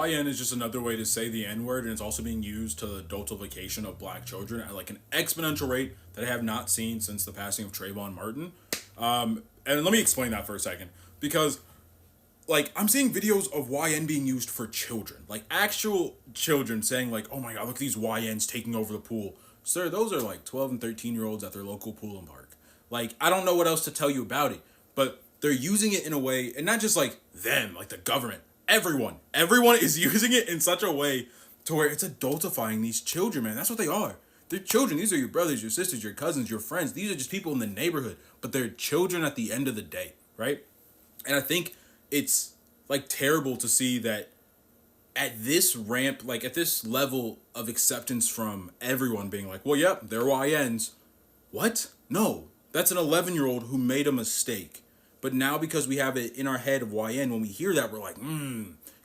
YN is just another way to say the N word, and it's also being used to the adultification of black children at like an exponential rate that I have not seen since the passing of Trayvon Martin. And let me explain that for a second, because like I'm seeing videos of YN being used for children, like actual children saying like, "Oh my God, look at these YNs taking over the pool." Sir, those are like 12 and 13-year-olds at their local pool and park. Like I don't know what else to tell you about it, but they're using it in a way, and not just like them, like the government. Everyone is using it in such a way to where it's adultifying these children, man. That's what they are. They're children. These are your brothers, your sisters, your cousins, your friends. These are just people in the neighborhood, but they're children at the end of the day, right? And I think it's like terrible to see that at this ramp, like at this level of acceptance from everyone being like, well, yep, they're YNs. What? No, that's an 11-year-old who made a mistake. But now because we have it in our head of YN, when we hear that, we're like,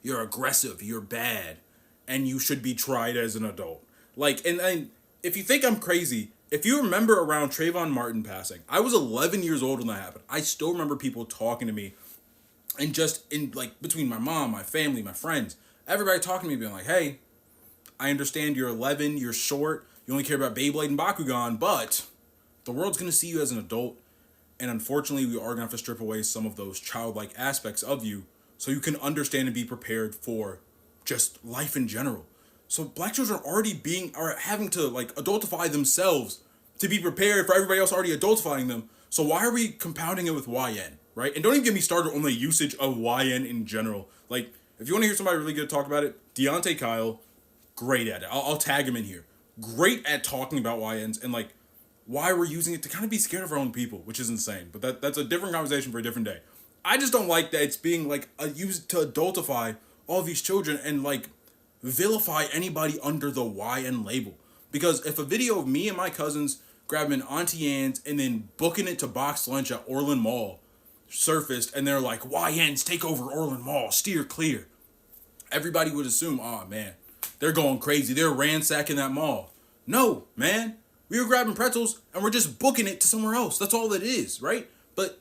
you're aggressive, you're bad, and you should be tried as an adult. Like, and if you think I'm crazy, if you remember around Trayvon Martin passing, I was 11 years old when that happened. I still remember people talking to me, and just in like between my mom, my family, my friends, everybody talking to me being like, hey, I understand you're 11, you're short, you only care about Beyblade and Bakugan, but the world's going to see you as an adult. And unfortunately, we are going to have to strip away some of those childlike aspects of you so you can understand and be prepared for just life in general. So black children are having to like adultify themselves to be prepared for everybody else already adultifying them. So why are we compounding it with YN, right? And don't even get me started on the usage of YN in general. Like, if you want to hear somebody really good talk about it, Deontay Kyle, great at it. I'll tag him in here. Great at talking about YNs and like why we're using it to kind of be scared of our own people, which is insane. But that's a different conversation for a different day. I just don't like that it's being like used to adultify all these children and like vilify anybody under the YN label. Because if a video of me and my cousins grabbing Auntie Anne's and then booking it to box lunch at Orland Mall surfaced and they're like, YNs take over Orland Mall, steer clear, everybody would assume, oh man, they're going crazy, they're ransacking that mall. No, man. We were grabbing pretzels and we're just booking it to somewhere else. That's all it is, right? But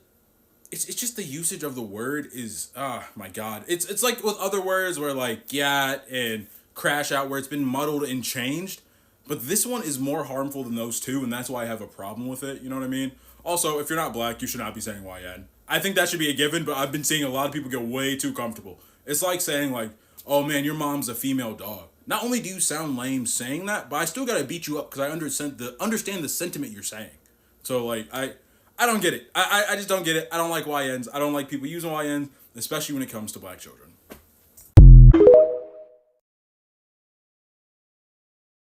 it's just the usage of the word is, my God. It's like with other words where like gat and crash out where it's been muddled and changed. But this one is more harmful than those two, and that's why I have a problem with it. You know what I mean? Also, if you're not black, you should not be saying YN. I think that should be a given, but I've been seeing a lot of people get way too comfortable. It's like saying like, oh man, your mom's a female dog. Not only do you sound lame saying that, but I still gotta beat you up because I understand the sentiment you're saying. So like I don't get it. I just don't get it. I don't like YNs. I don't like people using YNs, especially when it comes to black children.